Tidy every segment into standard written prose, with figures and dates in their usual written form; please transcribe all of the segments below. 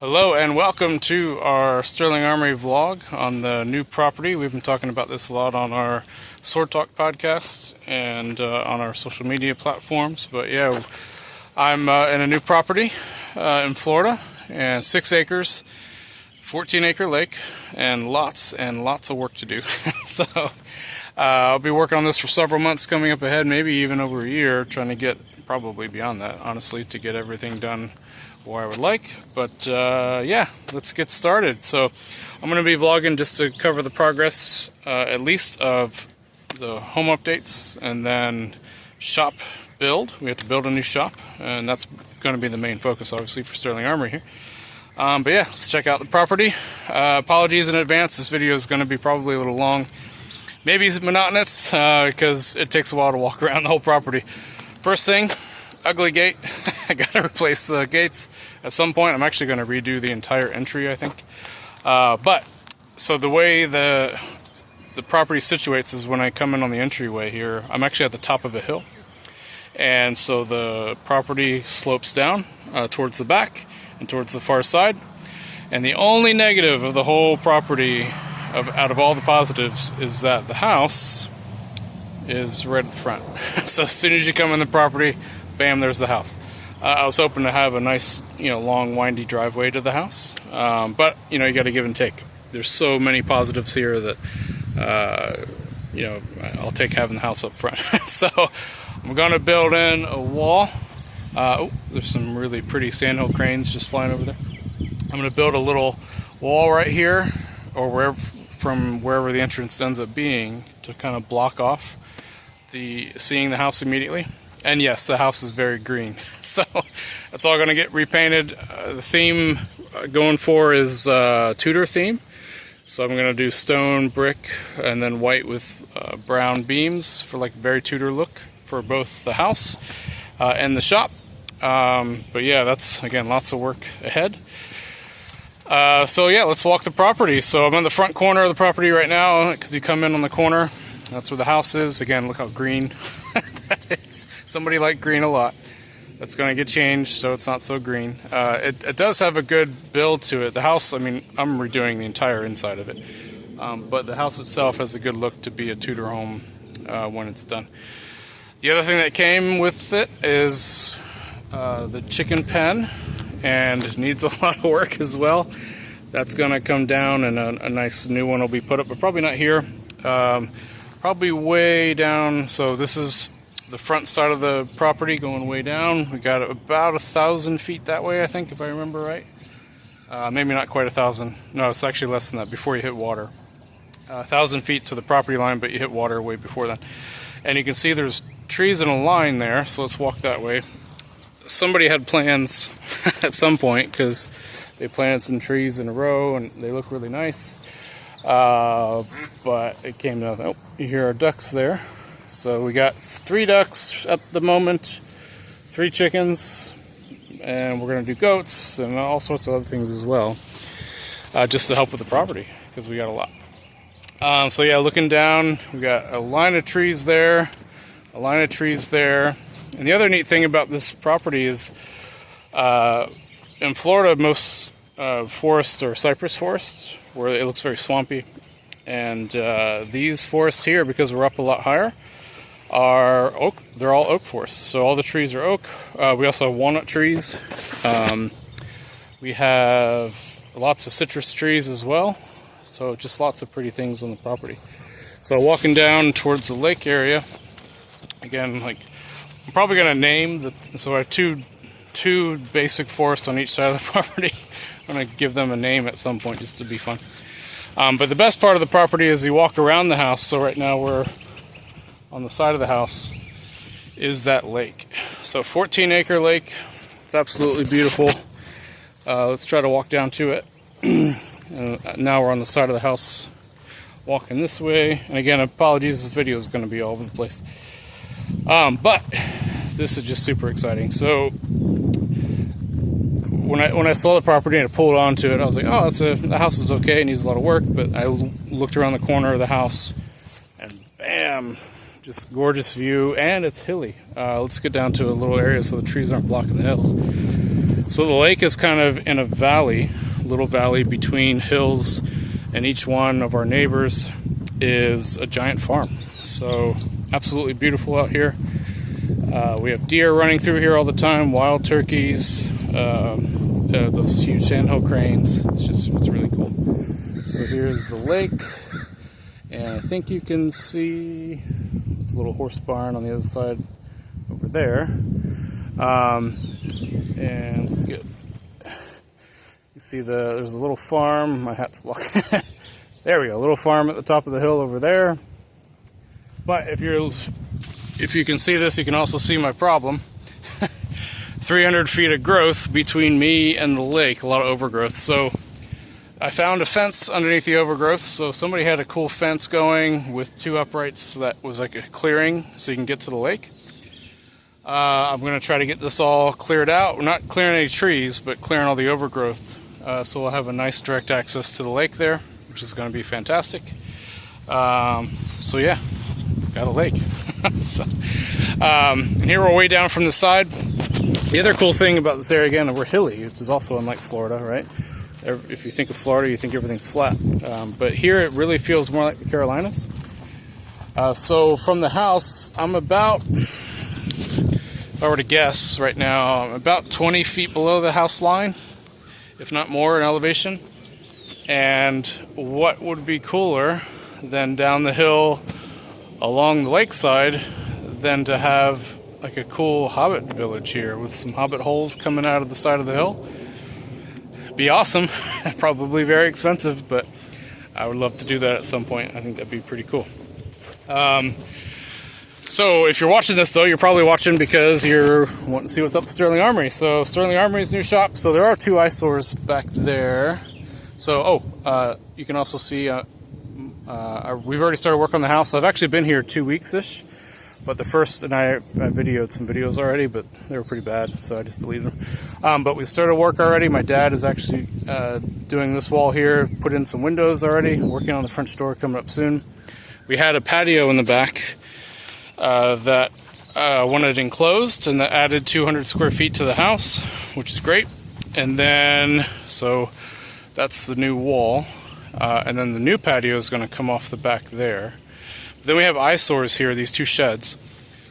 Hello and welcome to our Sterling Armory vlog on the new property. We've been talking about this a lot on our Sword Talk podcast and on our social media platforms. But yeah, I'm in a new property in Florida, and 6 acres, 14-acre lake, and lots of work to do. So I'll be working on this for several months coming up ahead, maybe even over a year, trying to get, probably beyond that, honestly, to get everything done where I would like. But yeah, let's get started. So I'm going to be vlogging just to cover the progress, at least of the home updates, and then shop build. We have to build a new shop, and that's going to be the main focus, obviously, for Sterling Armory here. But yeah, let's check out the property. Apologies in advance, this video is going to be probably a little long, maybe monotonous, because it takes a while to walk around the whole property. First thing, ugly gate. I gotta replace the gates at some point. I'm actually going to redo the entire entry, I think. But so the way the property situates is when I come in on the entryway here, I'm actually at the top of a hill, and so the property slopes down towards the back and towards the far side. And the only negative of the whole property, out of all the positives, is that the house is right at the front. So as soon as you come in the property, bam, there's the house. I was hoping to have a nice, long, windy driveway to the house, but you got to give and take. There's so many positives here that I'll take having the house up front. So I'm going to build in a wall. Oh, there's some really pretty sandhill cranes just flying over there. I'm going to build a little wall right here, or wherever the entrance ends up being, to kind of block off seeing the house immediately. And yes, the house is very green, so that's all going to get repainted. The theme going for is Tudor theme, so I'm going to do stone, brick, and then white with brown beams for like a very Tudor look for both the house and the shop. But yeah, that's, again, lots of work ahead. So yeah, let's walk the property. So I'm on the front corner of the property right now, because you come in on the corner. That's where the house is. Again, look how green that is. Somebody liked green a lot. That's going to get changed, so it's not so green. It does have a good build to it. The house, I mean, I'm redoing the entire inside of it. But the house itself has a good look to be a Tudor home when it's done. The other thing that came with it is the chicken pen, and it needs a lot of work as well. That's going to come down, and a nice new one will be put up, but probably not here. Probably way down. So this is the front side of the property going way down. We got about 1,000 feet that way, I think, if I remember right. Maybe not quite 1,000. No, it's actually less than that, before you hit water. 1,000 feet to the property line, but you hit water way before that. And you can see there's trees in a line there, so let's walk that way. Somebody had plans at some point, because they planted some trees in a row and they look really nice. But it came to, oh, you hear our ducks there. So we got 3 ducks at the moment, 3 chickens, and we're going to do goats and all sorts of other things as well, just to help with the property, because we got a lot. So yeah, looking down, we got a line of trees there, a line of trees there. And the other neat thing about this property is, in Florida, most forests are cypress forests, where it looks very swampy. And these forests here, because we're up a lot higher, are oak. They're all oak forests. So all the trees are oak. We also have walnut trees. We have lots of citrus trees as well. So just lots of pretty things on the property. So walking down towards the lake area, again, like, I'm probably going to name so I have two basic forests on each side of the property. I'm going to give them a name at some point, just to be fun. But the best part of the property is you walk around the house. So right now we're on the side of the house is that lake. So 14-acre lake. It's absolutely beautiful. Let's try to walk down to it. Now we're on the side of the house, walking this way. And again, apologies, this video is going to be all over the place. But this is just super exciting. So when I saw the property and I pulled onto it, I was like, oh, the house is okay, it needs a lot of work. But I looked around the corner of the house, and bam, just gorgeous view, and it's hilly. Let's get down to a little area so the trees aren't blocking the hills. So the lake is kind of in a valley, little valley between hills, and each one of our neighbors is a giant farm. So absolutely beautiful out here. We have deer running through here all the time, wild turkeys, those huge sandhill cranes. It's really cool. So here's the lake, and I think you can see it's a little horse barn on the other side over there. And let's get, you see there's a little farm. My hat's blocking. There we go, a little farm at the top of the hill over there. But if you can see this, you can also see my problem. 300 feet of growth between me and the lake, a lot of overgrowth. So I found a fence underneath the overgrowth. So somebody had a cool fence going with 2 uprights that was like a clearing so you can get to the lake. I'm going to try to get this all cleared out. We're not clearing any trees, but clearing all the overgrowth. So we'll have a nice direct access to the lake there, which is going to be fantastic. So yeah, got a lake. And here we're way down from the side. The other cool thing about this area, again, we're hilly, which is also unlike Florida, right? If you think of Florida, you think everything's flat. But here it really feels more like the Carolinas. So from the house, I'm about, if I were to guess right now, I'm about 20 feet below the house line, if not more in elevation. And what would be cooler than down the hill along the lakeside than to have like a cool hobbit village here with some hobbit holes coming out of the side of the hill. Be awesome. Probably very expensive, but I would love to do that at some point. I think that'd be pretty cool. So if you're watching this though, you're probably watching because you're wanting to see what's up with Sterling Armory. So Sterling Armory's new shop. So there are 2 eyesores back there. So you can also see we've already started work on the house. I've actually been here 2 weeks-ish. But the first, and I videoed some videos already, but they were pretty bad, so I just deleted them. But we started work already. My dad is actually doing this wall here, put in some windows already, working on the French door coming up soon. We had a patio in the back that wanted enclosed, and that added 200 square feet to the house, which is great. And then, so that's the new wall. And then the new patio is going to come off the back there. Then we have eyesores here, these 2 sheds.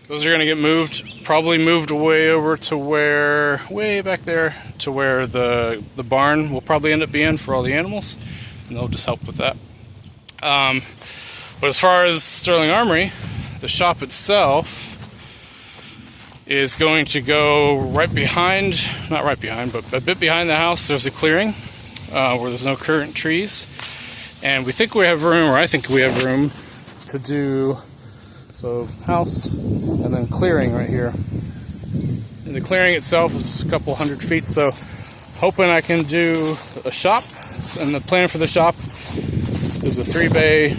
Those are going to get moved, probably moved way over to where, way back there, to where the barn will probably end up being for all the animals. And they'll just help with that. But as far as Sterling Armory, the shop itself is going to go right behind, not right behind, but a bit behind the house. There's a clearing where there's no current trees. And we think we have room, or I think we have room, to do, so house and then clearing right here. And the clearing itself is a couple 100 feet, so hoping I can do a shop. And the plan for the shop is a 3-bay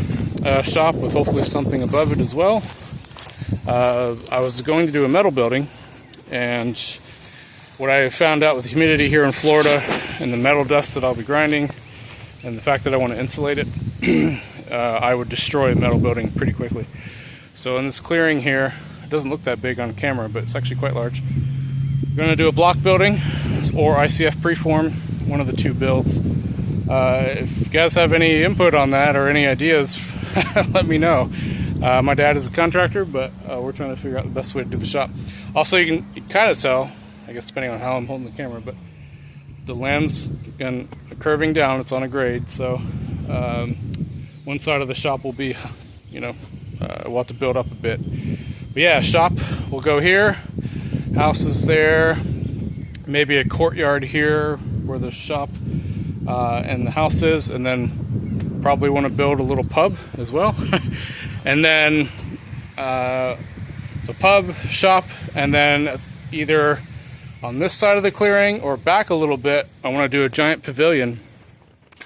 shop with hopefully something above it as well. I was going to do a metal building, and what I found out with the humidity here in Florida and the metal dust that I'll be grinding and the fact that I want to insulate it, I would destroy a metal building pretty quickly. So in this clearing here, it doesn't look that big on camera, but it's actually quite large. I'm going to do a block building or ICF preform, one of the 2 builds. If you guys have any input on that or any ideas, let me know. My dad is a contractor, but we're trying to figure out the best way to do the shop. Also, you can kind of tell, I guess depending on how I'm holding the camera, but the land's curving down. It's on a grade, so one side of the shop will be, we'll have to build up a bit. But yeah, shop will go here, house is there, maybe a courtyard here where the shop and the house is, and then probably want to build a little pub as well. And then, so pub, shop, and then either on this side of the clearing or back a little bit, I want to do a giant pavilion.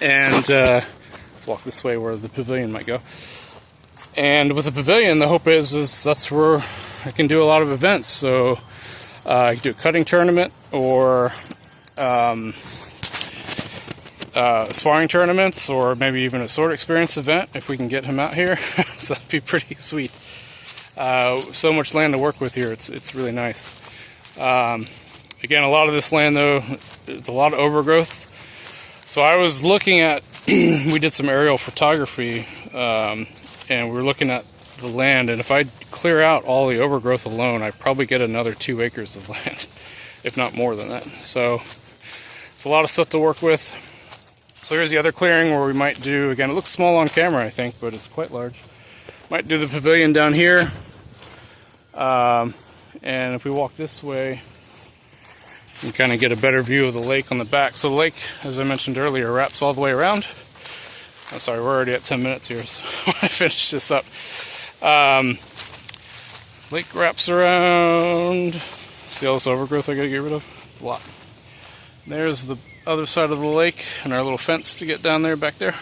And let's walk this way where the pavilion might go. And with the pavilion, the hope is that's where I can do a lot of events. So I can do a cutting tournament or sparring tournaments, or maybe even a sword experience event if we can get him out here. So that'd be pretty sweet. So much land to work with here. It's really nice. Again, a lot of this land though, it's a lot of overgrowth. So I was looking at, we did some aerial photography, and we were looking at the land, and if I clear out all the overgrowth alone, I probably get another 2 acres of land, if not more than that. So it's a lot of stuff to work with. So here's the other clearing where we might do, again, it looks small on camera, I think, but it's quite large. Might do the pavilion down here. And if we walk this way, you can kind of get a better view of the lake on the back. So the lake, as I mentioned earlier, wraps all the way around. I'm sorry, we're already at 10 minutes here, so I want to finish this up. Lake wraps around. See all this overgrowth I gotta get rid of? A lot. There's the other side of the lake and our little fence to get down there, back there.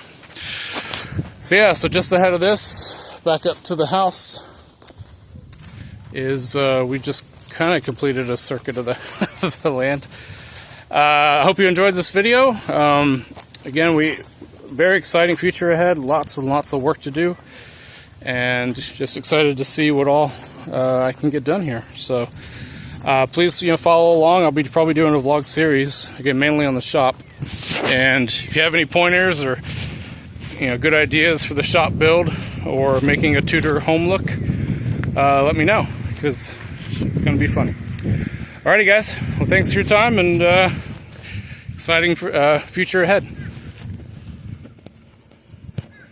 So yeah, so just ahead of this, back up to the house, is we just kind of completed a circuit of the land. I hope you enjoyed this video. Again, very exciting future ahead, lots and lots of work to do, and just excited to see what all I can get done here. So please, follow along. I'll be probably doing a vlog series, again, mainly on the shop. And if you have any pointers or good ideas for the shop build or making a Tudor home look, let me know, because it's going to be funny. Alrighty guys, well thanks for your time, and exciting future ahead.